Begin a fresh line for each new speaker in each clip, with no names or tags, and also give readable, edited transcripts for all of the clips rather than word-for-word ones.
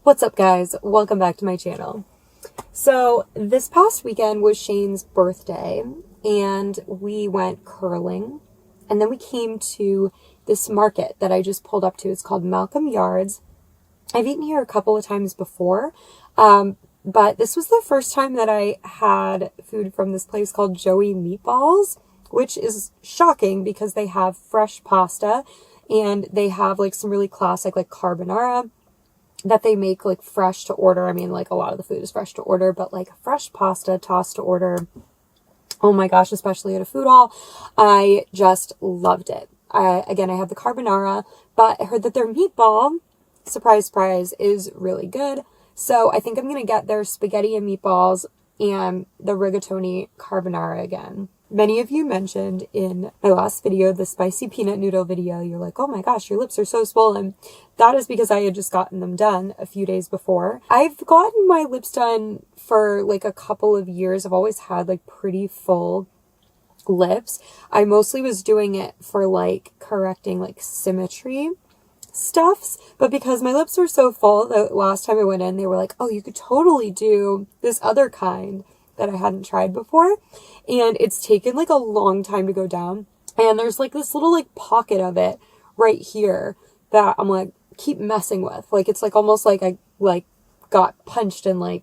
What's up, guys? Welcome back to my channel. So this past weekend was Shane's birthday and we went curling, and then we came to this market that I just pulled up to. It's called Malcolm Yards. I've eaten here a couple of times before, but this was the first time that I had food from this place called Joey Meatballs, which is shocking because they have fresh pasta and they have like some really classic like carbonara that they make like fresh to order. I mean, like a lot of the food is fresh to order, but like fresh pasta tossed to order. Oh my gosh, especially at a food hall. I just loved it. Again, I have the carbonara, but I heard that their meatball, surprise, surprise, is really good. So I think I'm going to get their spaghetti and meatballs and the rigatoni carbonara again. Many of you mentioned in my last video, the spicy peanut noodle video, you're like, oh my gosh, your lips are so swollen. That is because I had just gotten them done a few days before. I've gotten my lips done for like a couple of years. I've always had like pretty full lips. I mostly was doing it for like correcting like symmetry stuffs, but because my lips were so full, the last time I went in, they were like, oh, you could totally do this other kind that I hadn't tried before, and it's taken like a long time to go down, and there's like this little like pocket of it right here that I'm like keep messing with, like it's like almost like I like got punched and like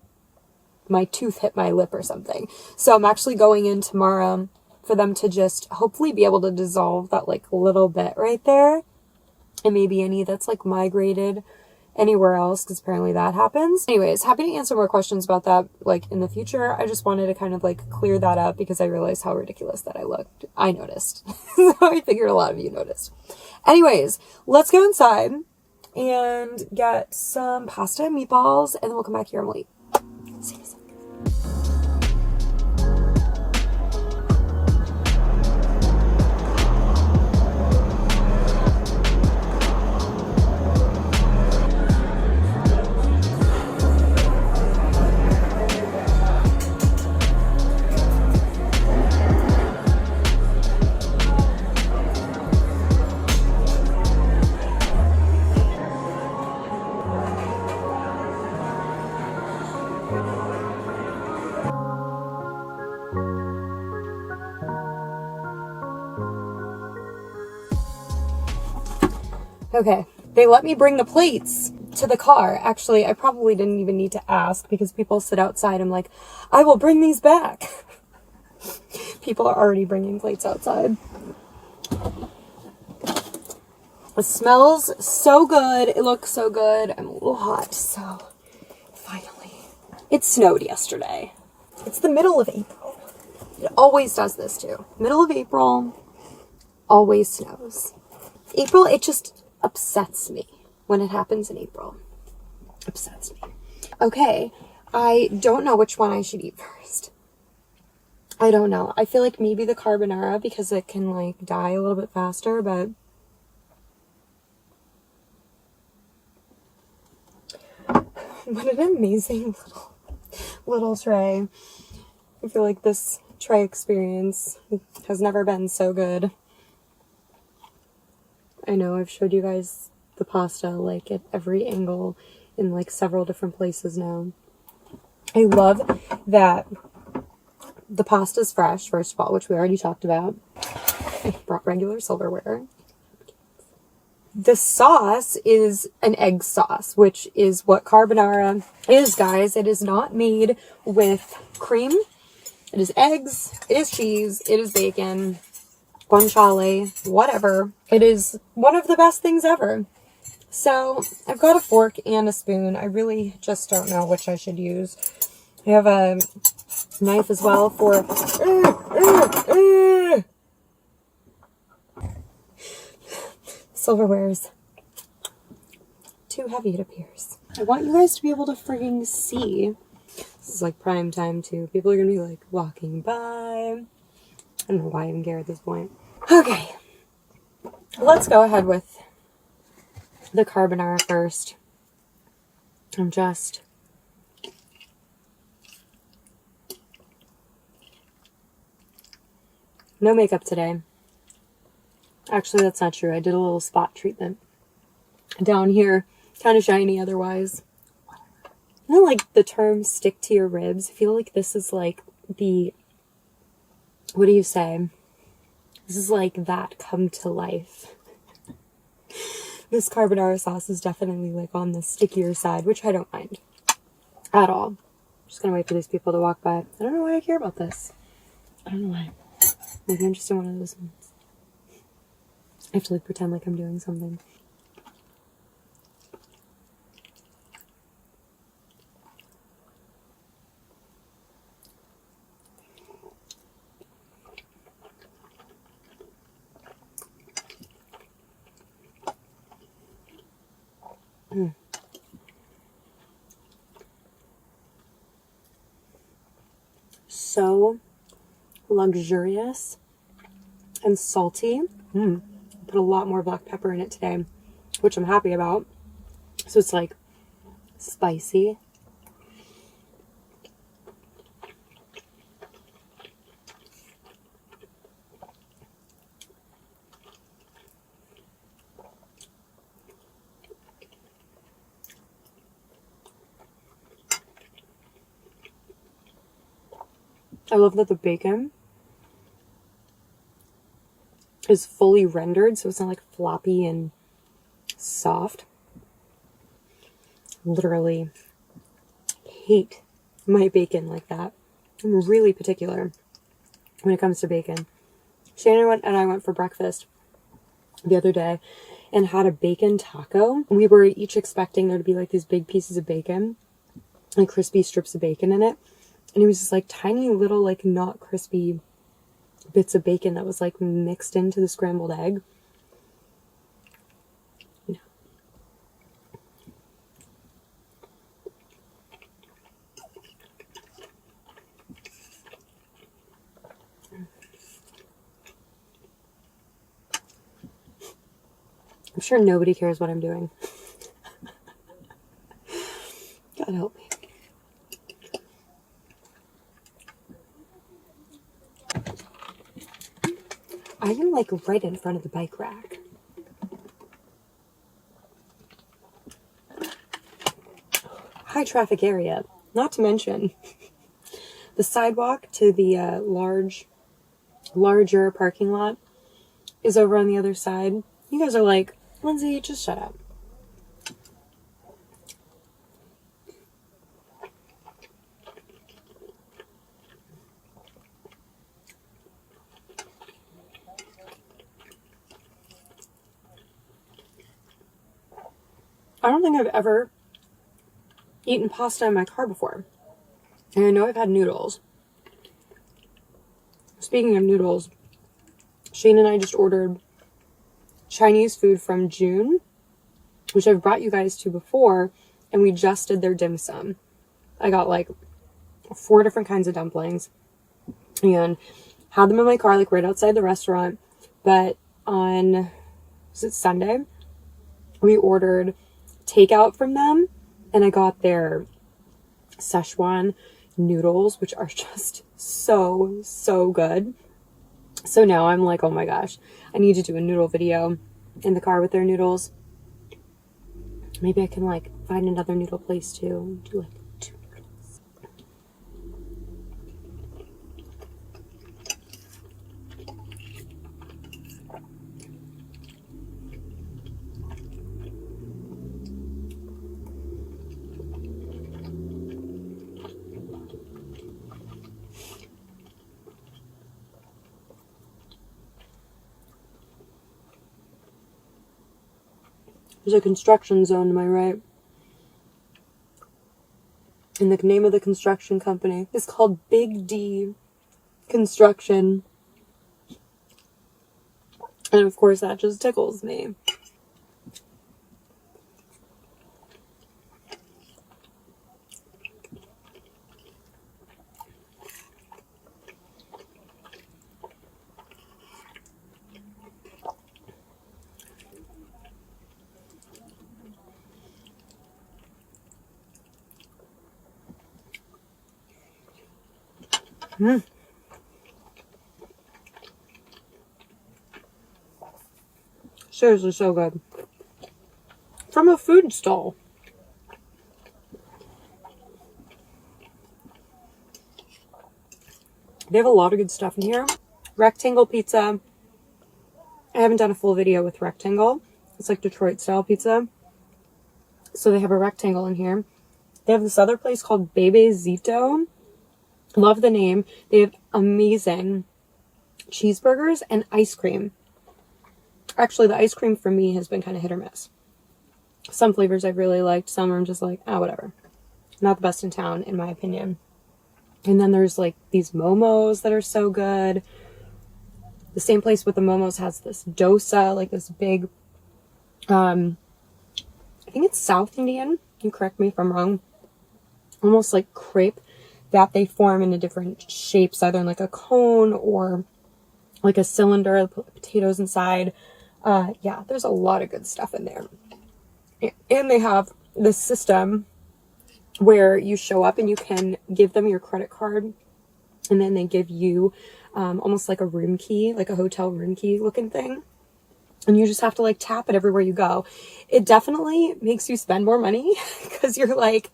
my tooth hit my lip or something. So I'm actually going in tomorrow for them to just hopefully be able to dissolve that like little bit right there, and maybe any that's like migrated anywhere else, because apparently that happens. Anyways, happy to answer more questions about that like in the future. I just wanted to kind of like clear that up because I realized how ridiculous that I looked. I noticed. So I figured a lot of you noticed. Anyways, let's go inside and get some pasta and meatballs, and then we'll come back here and we'll eat. See you soon. Okay, they let me bring the plates to the car. Actually, I probably didn't even need to ask because people sit outside. I'm like, I will bring these back. People are already bringing plates outside. It smells so good. It looks so good. I'm a little hot, so finally. It snowed yesterday. It's the middle of April. It always does this too. Middle of April always snows. April, it just upsets me when it happens in April. Upsets me. Okay, I don't know which one I should eat first. I don't know. I feel like maybe the carbonara because it can like die a little bit faster, but what an amazing little tray. I feel like this tray experience has never been so good. I know I've showed you guys the pasta like at every angle in like several different places now. I love that the pasta's fresh, first of all, which we already talked about. I brought regular silverware. The sauce is an egg sauce, which is what carbonara is, guys. It is not made with cream. It is eggs, it is cheese, it is bacon, guanciale, whatever. It is one of the best things ever. So I've got a fork and a spoon. I really just don't know which I should use. I have a knife as well for silverware is too heavy, it appears. I want you guys to be able to frigging see. This is like prime time too. People are gonna be like walking by. I don't know why I even care at this point. Okay, let's go ahead with the carbonara first. I'm just no makeup today. Actually, that's not true. I did a little spot treatment down here. Kind of shiny otherwise. Whatever. I don't like the term stick to your ribs. I feel like this is like the, what do you say? This is like that come to life. This carbonara sauce is definitely like on the stickier side, which I don't mind at all. I'm just gonna wait for these people to walk by. I don't know why I care about this. I don't know why. Maybe I'm just in one of those ones. I have to like pretend like I'm doing something. So luxurious and salty. Put a lot more black pepper in it today, which I'm happy about. So it's like spicy. I love that the bacon is fully rendered, so it's not like floppy and soft. Literally hate my bacon like that. I'm really particular when it comes to bacon. Shannon and I went for breakfast the other day and had a bacon taco. We were each expecting there to be like these big pieces of bacon, like crispy strips of bacon in it. And it was just like tiny little, like not crispy bits of bacon that was like mixed into the scrambled egg. No. I'm sure nobody cares what I'm doing. God help me. I am like right in front of the bike rack. High traffic area. Not to mention the sidewalk to the larger parking lot is over on the other side. You guys are like, Lindsay, just shut up. I don't think I've ever eaten pasta in my car before. And I know I've had noodles. Speaking of noodles, Shane and I just ordered Chinese food from June, which I've brought you guys to before, and we just did their dim sum. I got like 4 different kinds of dumplings and had them in my car, like right outside the restaurant. But on, was it Sunday? We ordered takeout from them, and I got their Szechuan noodles, which are just so good. So now I'm like, oh my gosh, I need to do a noodle video in the car with their noodles. Maybe I can like find another noodle place too. Do like 2 noodles. There's a construction zone, am I right? And the name of the construction company is called Big D Construction. And of course that just tickles me. Seriously, so good. From a food stall. They have a lot of good stuff in here. Rectangle pizza. I haven't done a full video with rectangle. It's like Detroit style pizza. So they have a rectangle in here. They have this other place called Bebe Zito. Love the name. They have amazing cheeseburgers and ice cream. Actually, the ice cream for me has been kind of hit or miss. Some flavors I've really liked. Some I'm just like, whatever. Not the best in town, in my opinion. And then there's like these momos that are so good. The same place with the momos has this dosa, like this big, I think it's South Indian. You correct me if I'm wrong. Almost like crepe that they form into different shapes, either in like a cone or like a cylinder, put potatoes inside. Yeah, there's a lot of good stuff in there. And they have this system where you show up and you can give them your credit card, and then they give you almost like a room key, like a hotel room key looking thing. And you just have to like tap it everywhere you go. It definitely makes you spend more money because you're like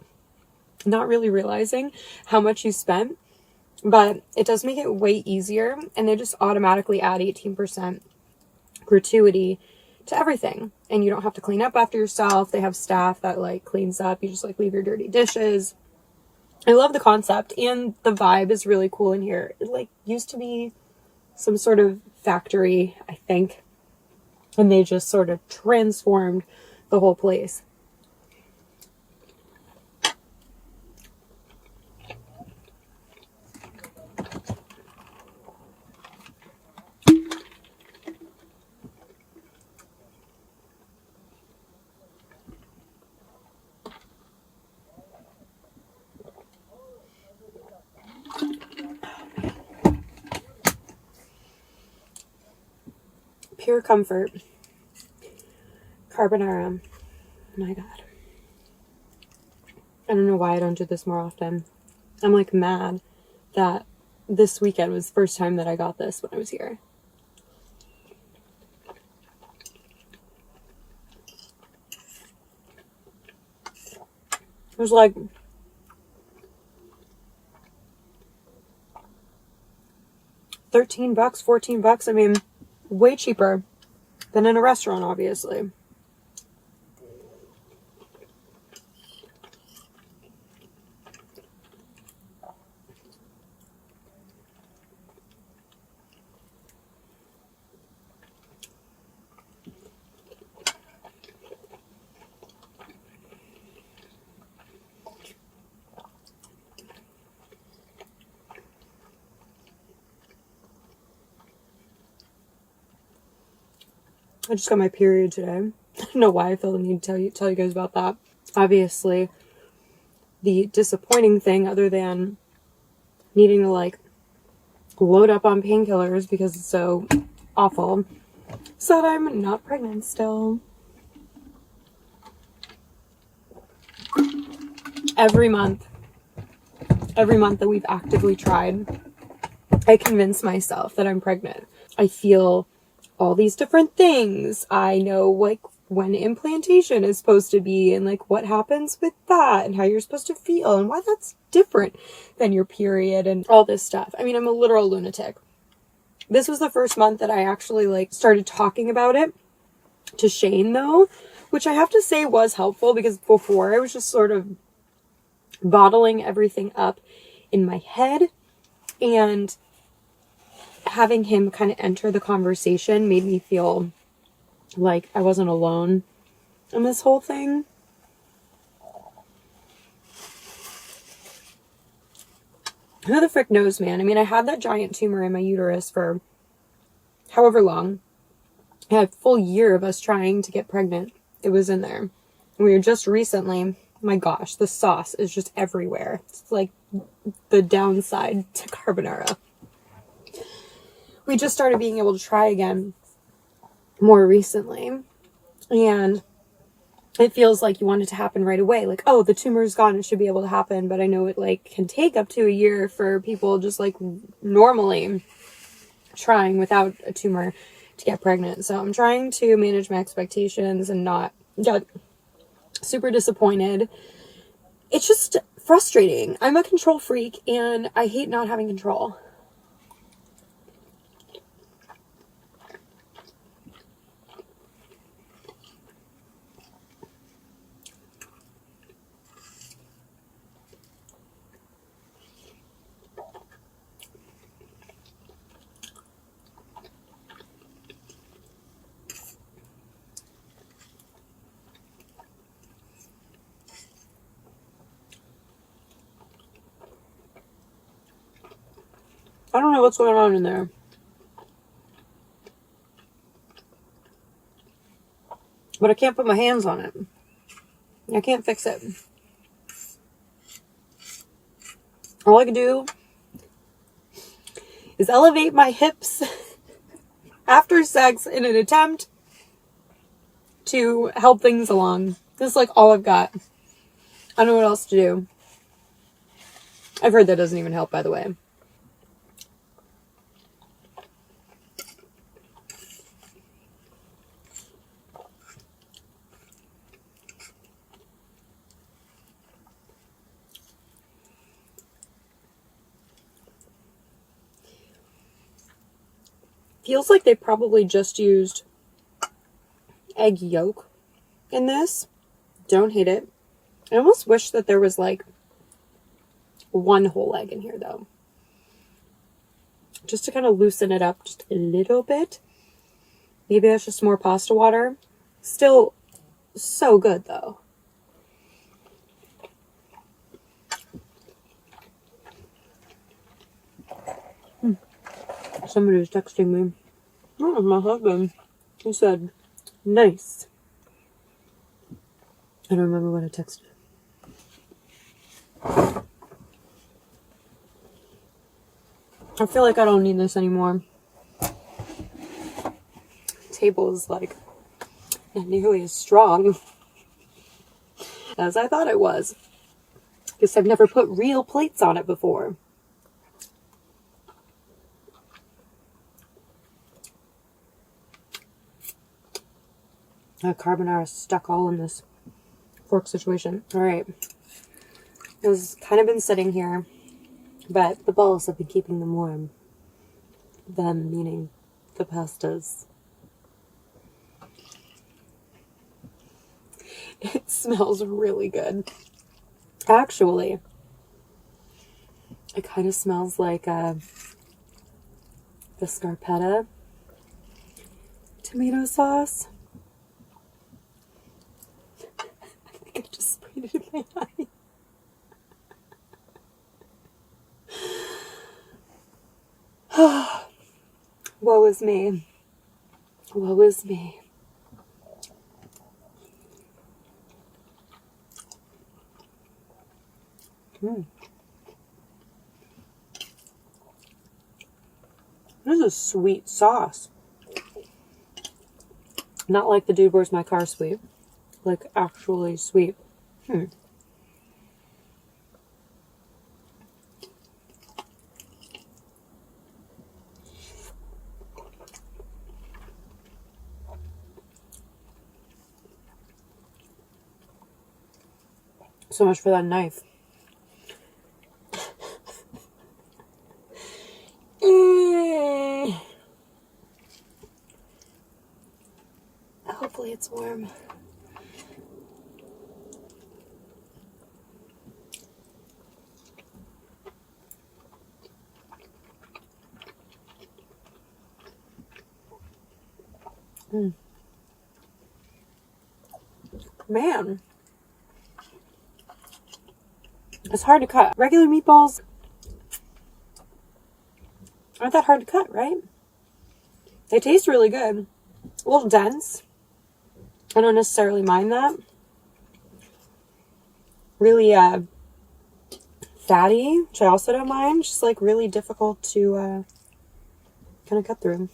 not really realizing how much you spent, but it does make it way easier. And they just automatically add 18% gratuity to everything. And you don't have to clean up after yourself. They have staff that like cleans up. You just like leave your dirty dishes. I love the concept, and the vibe is really cool in here. It like used to be some sort of factory, I think, and they just sort of transformed the whole place. Pure comfort. Carbonara. My God. I don't know why I don't do this more often. I'm like mad that this weekend was the first time that I got this when I was here. It was like $13, $14. I mean, way cheaper than in a restaurant, obviously. I just got my period today. I don't know why I feel the need to tell you guys about that. Obviously, the disappointing thing, other than needing to like load up on painkillers because it's so awful, is that I'm not pregnant still. Every month that we've actively tried, I convince myself that I'm pregnant. I feel all these different things. I know like when implantation is supposed to be and like what happens with that and how you're supposed to feel and why that's different than your period and all this stuff. I mean, I'm a literal lunatic. This was the first month that I actually like started talking about it to Shane though, which I have to say was helpful, because before I was just sort of bottling everything up in my head, and having him kind of enter the conversation made me feel like I wasn't alone in this whole thing. Who the frick knows, man? I mean, I had that giant tumor in my uterus for however long. I had a full year of us trying to get pregnant. It was in there. And we were just recently, my gosh, the sauce is just everywhere. It's like the downside to carbonara. We just started being able to try again more recently, and it feels like you want it to happen right away. Like, oh, the tumor is gone, it should be able to happen. But I know it like can take up to a year for people just like normally trying without a tumor to get pregnant. So I'm trying to manage my expectations and not get super disappointed. It's just frustrating. I'm a control freak and I hate not having control. I don't know what's going on in there. But I can't put my hands on it. I can't fix it. All I can do is elevate my hips after sex in an attempt to help things along. This is like all I've got. I don't know what else to do. I've heard that doesn't even help, by the way. Feels like they probably just used egg yolk in this. Don't hate it. I almost wish that there was like one whole egg in here though. Just to kind of loosen it up just a little bit. Maybe that's just more pasta water. Still so good though. Somebody was texting me. Oh, it was my husband. He said, nice. I don't remember what I texted. I feel like I don't need this anymore. Table is like not nearly as strong as I thought it was. Because I've never put real plates on it before. Carbonara stuck all in this fork situation. Alright. It's kind of been sitting here, but the balls have been keeping them warm. Them meaning the pastas. It smells really good. Actually, it kind of smells like the scarpetta tomato sauce. I think I just sprayed it in my eye. Woe is me. Woe is me. This is a sweet sauce. Not like the Dude, Where's My Car sweet. Like actually sweet. So much for that knife. Hopefully it's warm. Man. It's hard to cut. Regular meatballs aren't that hard to cut, right? They taste really good. A little dense. I don't necessarily mind that. Really fatty, which I also don't mind. Just like really difficult to kind of cut through.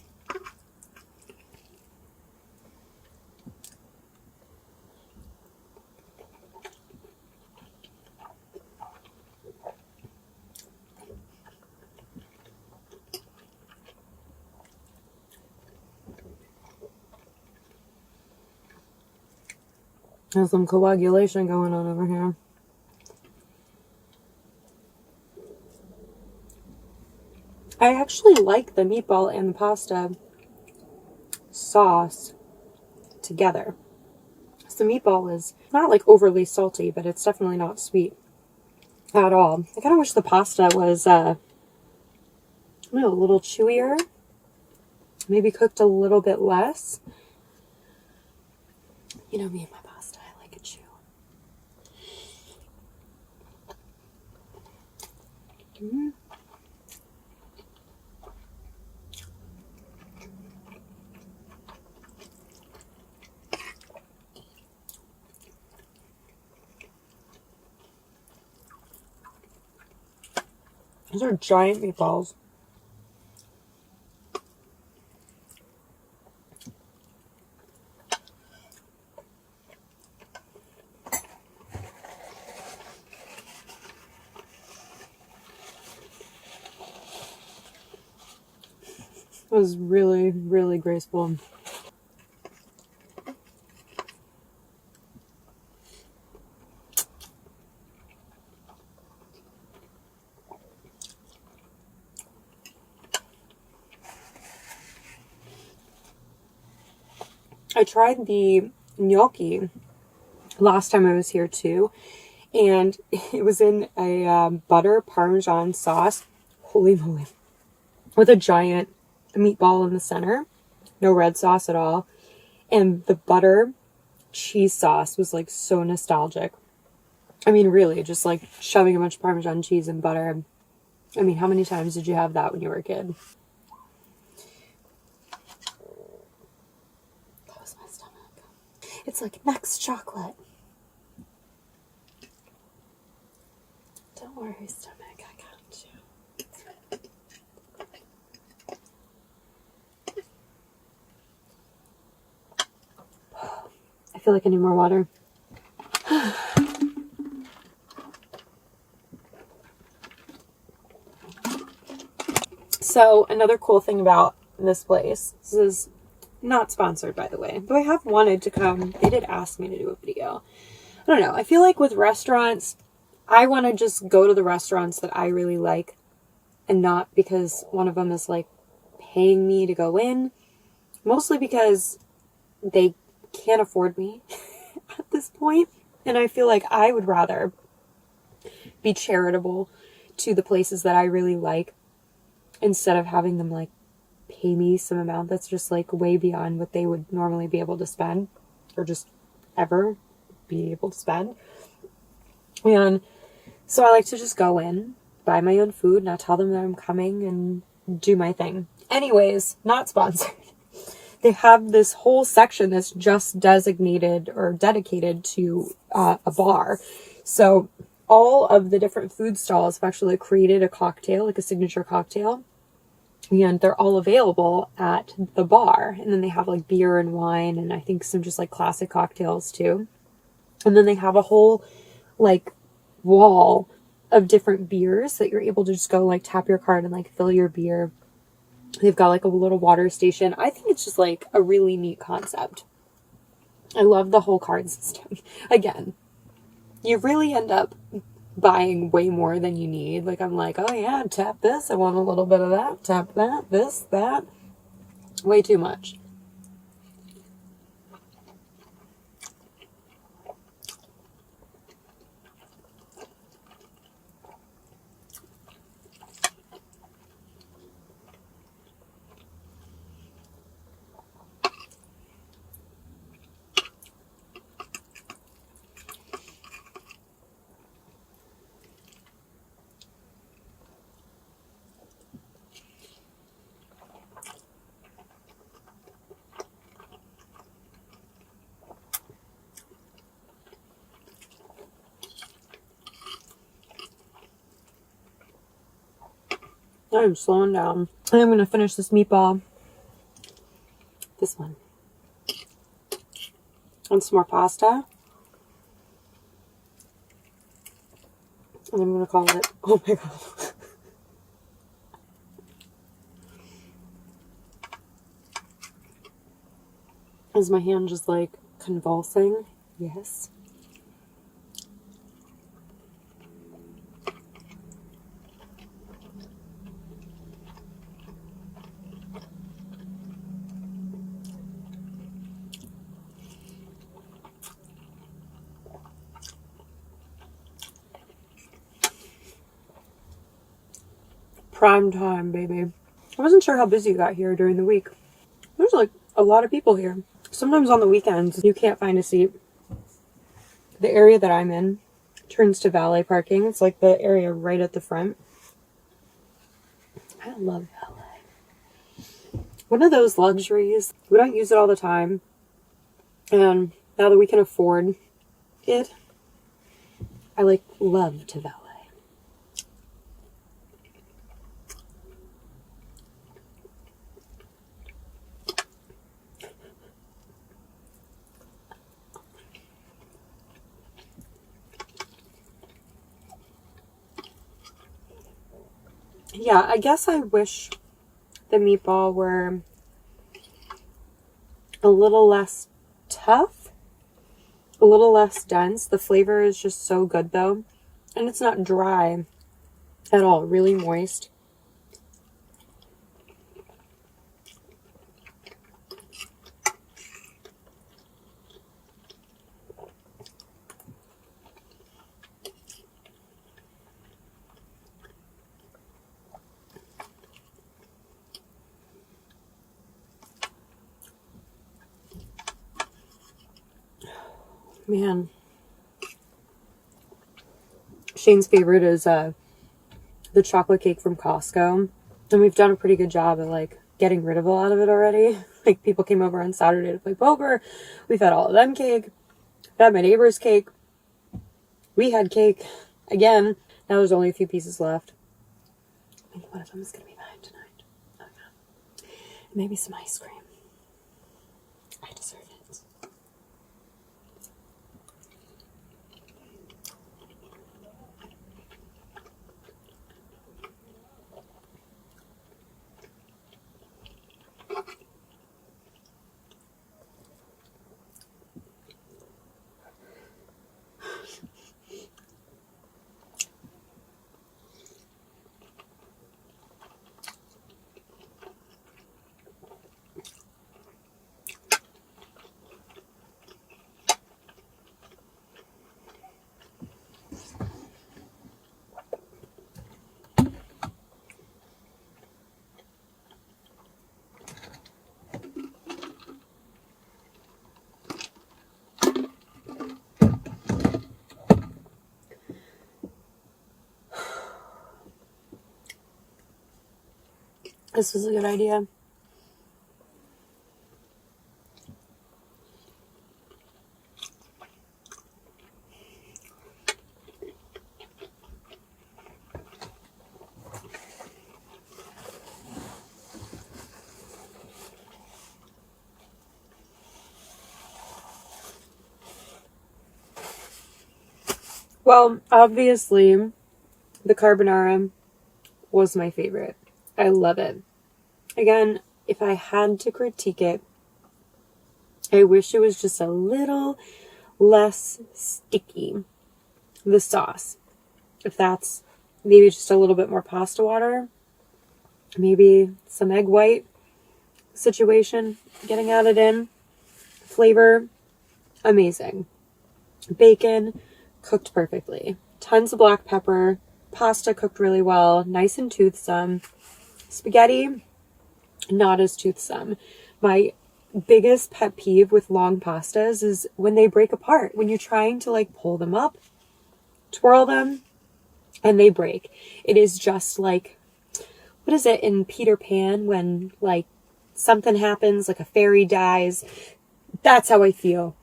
There's some coagulation going on over here. I actually like the meatball and the pasta sauce together. So the meatball is not like overly salty, but it's definitely not sweet at all. I kind of wish the pasta was I don't know, a little chewier. Maybe cooked a little bit less. You know me and my pasta, I like it chew. Those are giant meatballs. It was really, really graceful. I tried the gnocchi last time I was here too, and it was in a butter parmesan sauce. Holy moly. With a giant meatball in the center. No red sauce at all. And the butter cheese sauce was like so nostalgic. I mean, really, just like shoving a bunch of Parmesan cheese and butter. I mean, how many times did you have that when you were a kid? That was my stomach. It's like next chocolate. Don't worry, stomach, I got you. I feel like I need more water. So, another cool thing about this place, this is not sponsored, by the way, though I have wanted to come. They did ask me to do a video. I don't know. I feel like with restaurants, I want to just go to the restaurants that I really like, and not because one of them is like paying me to go in, mostly because they can't afford me at this point. And I feel like I would rather be charitable to the places that I really like instead of having them like pay me some amount that's just like way beyond what they would normally be able to spend or just ever be able to spend. And so I like to just go in, buy my own food, not tell them that I'm coming, and do my thing. Anyways, not sponsored. They have this whole section that's just designated or dedicated to a bar. So all of the different food stalls have actually created a cocktail, like a signature cocktail. And they're all available at the bar. And then they have like beer and wine and I think some just like classic cocktails too. And then they have a whole like wall of different beers that you're able to just go like tap your card and like fill your beer. They've got like a little water station. I think it's just like a really neat concept. I love the whole card system. Again, you really end up buying way more than you need. Like I'm like, oh yeah, tap this. I want a little bit of that. Tap that, this, that. Way too much. I'm slowing down. And I'm going to finish this meatball. This one. And some more pasta. And I'm going to call it, oh my god. Is my hand just like convulsing? Yes. Prime time, baby. I wasn't sure how busy you got here during the week. There's like a lot of people here. Sometimes on the weekends, you can't find a seat. The area that I'm in turns to valet parking. It's like the area right at the front. I love valet. One of those luxuries. We don't use it all the time. And now that we can afford it, I like love to valet. Yeah, I guess I wish the meatball were a little less tough, a little less dense. The flavor is just so good though. And it's not dry at all, really moist. Man. Shane's favorite is the chocolate cake from Costco. And we've done a pretty good job of like getting rid of a lot of it already. Like people came over on Saturday to play poker. We've had all of them cake. I've had my neighbor's cake. We had cake again. Now there's only a few pieces left. I think one of them is going to be mine tonight. Oh yeah. Maybe some ice cream. I deserve it. This was a good idea. Well, obviously, the carbonara was my favorite. I love it. Again, if I had to critique it, I wish it was just a little less sticky, the sauce. If that's maybe just a little bit more pasta water, maybe some egg white situation getting added in. Flavor, amazing. Bacon, cooked perfectly. Tons of black pepper. Pasta cooked really well. Nice and toothsome. Spaghetti, not as toothsome. My biggest pet peeve with long pastas is when they break apart. When you're trying to like pull them up, twirl them, and they break. It is just like, what is it in Peter Pan when like something happens, like a fairy dies? That's how I feel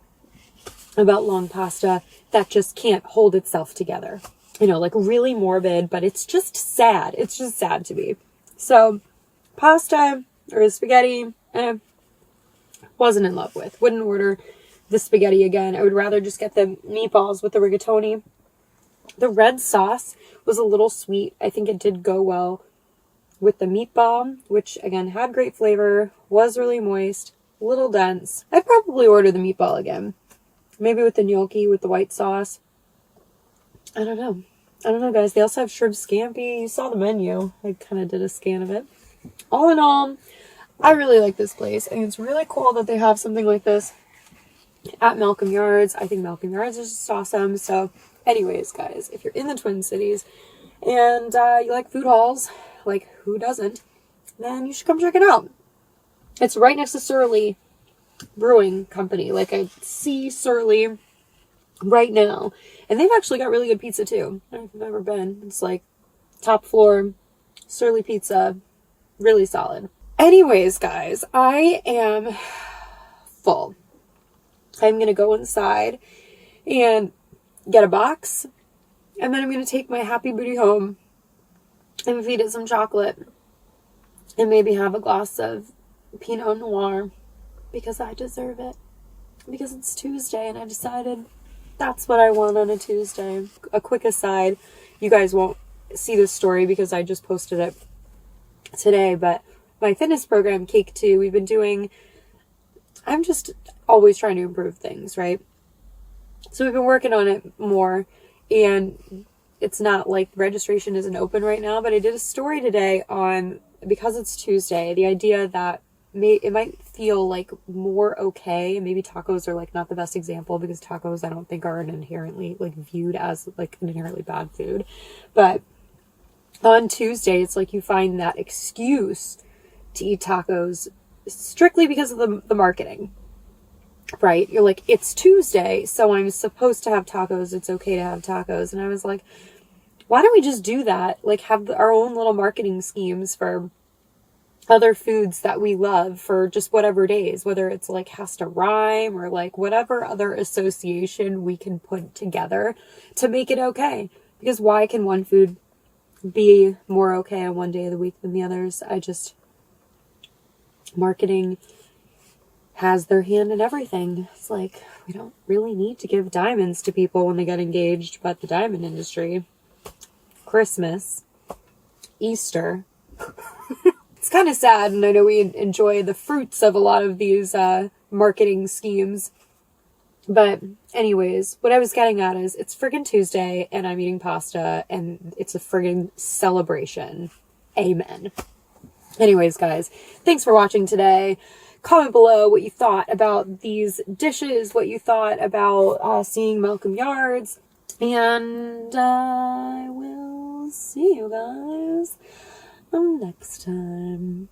about long pasta that just can't hold itself together. You know, like really morbid, but it's just sad. It's just sad to me. So pasta or spaghetti, wasn't in love with. Wouldn't order the spaghetti again. I would rather just get the meatballs with the rigatoni. The red sauce was a little sweet. I think it did go well with the meatball, which again had great flavor, was really moist, a little dense. I'd probably order the meatball again. Maybe with the gnocchi, with the white sauce. I don't know, guys. They also have shrimp scampi. You saw the menu. I kind of did a scan of it. All in all, I really like this place. I think it's really cool that they have something like this at Malcolm Yards. I think Malcolm Yards is just awesome. So anyways, guys, if you're in the Twin Cities and you like food halls, like who doesn't, then you should come check it out. It's right next to Surly Brewing Company. Like I see Surly right now. And they've actually got really good pizza too. I don't know if you've ever been. It's like top floor Surly Pizza. Really solid. Anyways, guys, I am full. I'm going to go inside and get a box. And then I'm going to take my happy booty home and feed it some chocolate. And maybe have a glass of Pinot Noir. Because I deserve it. Because it's Tuesday and I decided that's what I want on a Tuesday. A quick aside, you guys won't see this story because I just posted it today, but my fitness program, Cake 2, we've been doing, I'm just always trying to improve things, right? So we've been working on it more, and it's not like registration isn't open right now, but I did a story today on, because it's Tuesday, the idea that it might feel like more okay, and maybe tacos are like not the best example because tacos I don't think are an inherently like viewed as like an inherently bad food, but on Tuesday it's like you find that excuse to eat tacos strictly because of the marketing, right? You're like, it's Tuesday, so I'm supposed to have tacos, it's okay to have tacos. And I was like, why don't we just do that, like have our own little marketing schemes for other foods that we love for just whatever days, whether it's like has to rhyme or like whatever other association we can put together to make it okay. Because why can one food be more okay on one day of the week than the others? Marketing has their hand in everything. It's like, we don't really need to give diamonds to people when they get engaged, but the diamond industry, Christmas, Easter, it's kind of sad, and I know we enjoy the fruits of a lot of these marketing schemes. But anyways, what I was getting at is it's friggin' Tuesday, and I'm eating pasta, and it's a friggin' celebration. Amen. Anyways, guys, thanks for watching today. Comment below what you thought about these dishes, what you thought about seeing Malcolm Yards, and I will see you guys next time.